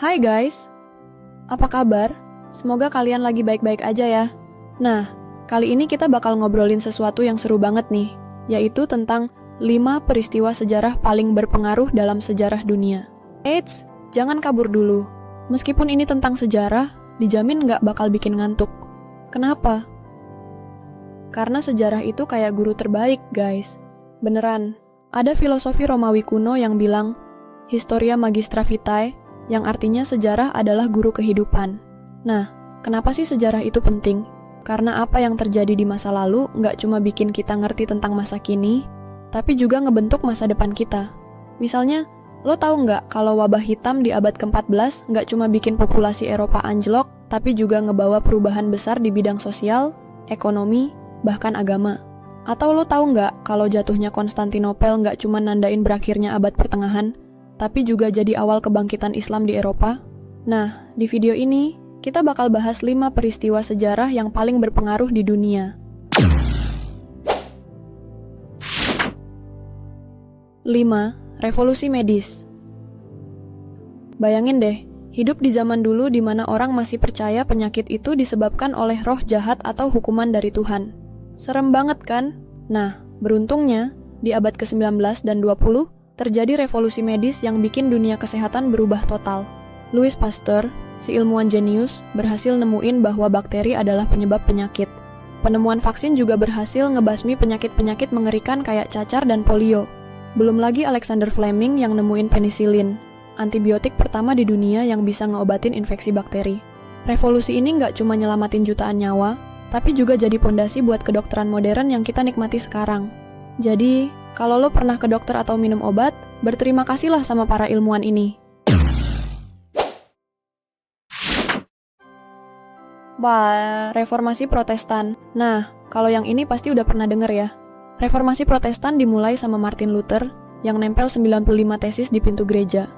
Hai guys, apa kabar? Semoga kalian lagi baik-baik aja ya. Nah, kali ini kita bakal ngobrolin sesuatu yang seru banget nih, yaitu tentang 5 peristiwa sejarah paling berpengaruh dalam sejarah dunia. Eits, jangan kabur dulu. Meskipun ini tentang sejarah, dijamin nggak bakal bikin ngantuk. Kenapa? Karena sejarah itu kayak guru terbaik, guys. Beneran, ada filosofi Romawi kuno yang bilang, Historia Magistra Vitae, yang artinya sejarah adalah guru kehidupan. Nah, kenapa sih sejarah itu penting? Karena apa yang terjadi di masa lalu nggak cuma bikin kita ngerti tentang masa kini, tapi juga ngebentuk masa depan kita. Misalnya, lo tahu nggak kalau wabah hitam di abad ke-14 nggak cuma bikin populasi Eropa anjlok, tapi juga ngebawa perubahan besar di bidang sosial, ekonomi, bahkan agama. Atau lo tahu nggak kalau jatuhnya Konstantinopel nggak cuma nandain berakhirnya abad pertengahan, tapi juga jadi awal kebangkitan Islam di Eropa? Nah, di video ini, kita bakal bahas 5 peristiwa sejarah yang paling berpengaruh di dunia. 5. Revolusi medis. Bayangin deh, hidup di zaman dulu di mana orang masih percaya penyakit itu disebabkan oleh roh jahat atau hukuman dari Tuhan. Serem banget kan? Nah, beruntungnya, di abad ke-19 dan 20, terjadi revolusi medis yang bikin dunia kesehatan berubah total. Louis Pasteur, si ilmuwan jenius, berhasil nemuin bahwa bakteri adalah penyebab penyakit. Penemuan vaksin juga berhasil ngebasmi penyakit-penyakit mengerikan kayak cacar dan polio. Belum lagi Alexander Fleming yang nemuin penisilin, antibiotik pertama di dunia yang bisa ngeobatin infeksi bakteri. Revolusi ini nggak cuma nyelamatin jutaan nyawa, tapi juga jadi pondasi buat kedokteran modern yang kita nikmati sekarang. Jadi, kalau lo pernah ke dokter atau minum obat, berterima kasihlah sama para ilmuwan ini. Wah, reformasi Protestan. Nah, kalau yang ini pasti udah pernah denger ya. Reformasi Protestan dimulai sama Martin Luther, yang nempel 95 tesis di pintu gereja.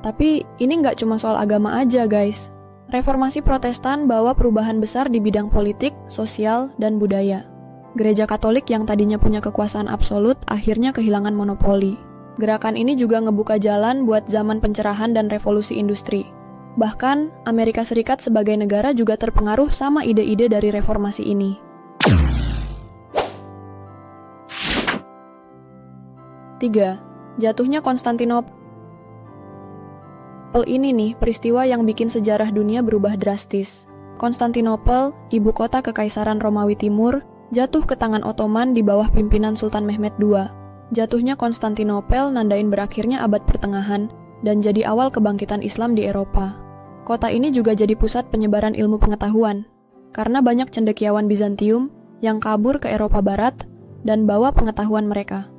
Tapi, ini nggak cuma soal agama aja, guys. Reformasi Protestan bawa perubahan besar di bidang politik, sosial, dan budaya. Gereja Katolik yang tadinya punya kekuasaan absolut akhirnya kehilangan monopoli. Gerakan ini juga ngebuka jalan buat zaman pencerahan dan revolusi industri. Bahkan, Amerika Serikat sebagai negara juga terpengaruh sama ide-ide dari reformasi ini. 3. Jatuhnya Konstantinopel. Ini nih peristiwa yang bikin sejarah dunia berubah drastis. Konstantinopel, ibu kota Kekaisaran Romawi Timur, jatuh ke tangan Ottoman di bawah pimpinan Sultan Mehmed II. Jatuhnya Konstantinopel nandain berakhirnya abad pertengahan dan jadi awal kebangkitan Islam di Eropa. Kota ini juga jadi pusat penyebaran ilmu pengetahuan, karena banyak cendekiawan Bizantium yang kabur ke Eropa Barat dan bawa pengetahuan mereka.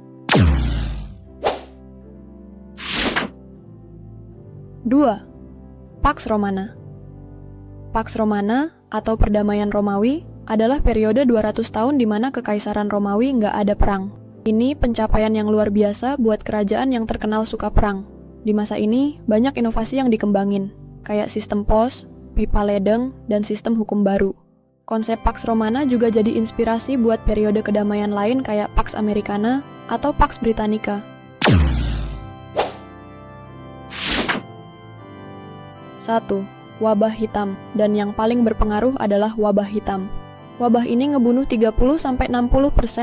2. Pax Romana. Pax Romana atau perdamaian Romawi adalah periode 200 tahun di mana Kekaisaran Romawi nggak ada perang. Ini pencapaian yang luar biasa buat kerajaan yang terkenal suka perang. Di masa ini, banyak inovasi yang dikembangin, kayak sistem pos, pipa ledeng, dan sistem hukum baru. Konsep Pax Romana juga jadi inspirasi buat periode kedamaian lain kayak Pax Americana atau Pax Britannica. 1. Wabah hitam, dan yang paling berpengaruh adalah wabah hitam. Wabah ini ngebunuh 30-60%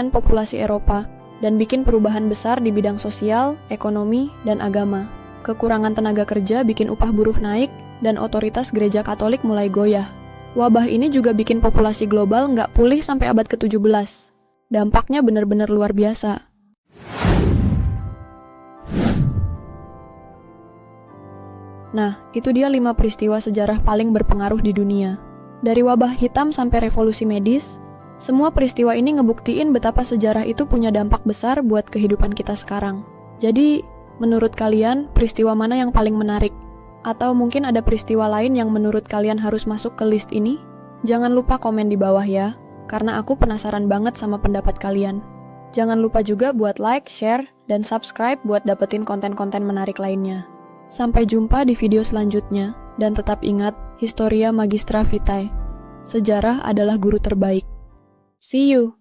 populasi Eropa dan bikin perubahan besar di bidang sosial, ekonomi, dan agama. Kekurangan tenaga kerja bikin upah buruh naik dan otoritas gereja Katolik mulai goyah. Wabah ini juga bikin populasi global nggak pulih sampai abad ke-17. Dampaknya bener-bener luar biasa. Nah, itu dia 5 peristiwa sejarah paling berpengaruh di dunia. Dari wabah hitam sampai revolusi medis, semua peristiwa ini ngebuktiin betapa sejarah itu punya dampak besar buat kehidupan kita sekarang. Jadi, menurut kalian, peristiwa mana yang paling menarik? Atau mungkin ada peristiwa lain yang menurut kalian harus masuk ke list ini? Jangan lupa komen di bawah ya, karena aku penasaran banget sama pendapat kalian. Jangan lupa juga buat like, share, dan subscribe buat dapetin konten-konten menarik lainnya. Sampai jumpa di video selanjutnya, dan tetap ingat, Historia Magistra Vitae. Sejarah adalah guru terbaik. See you!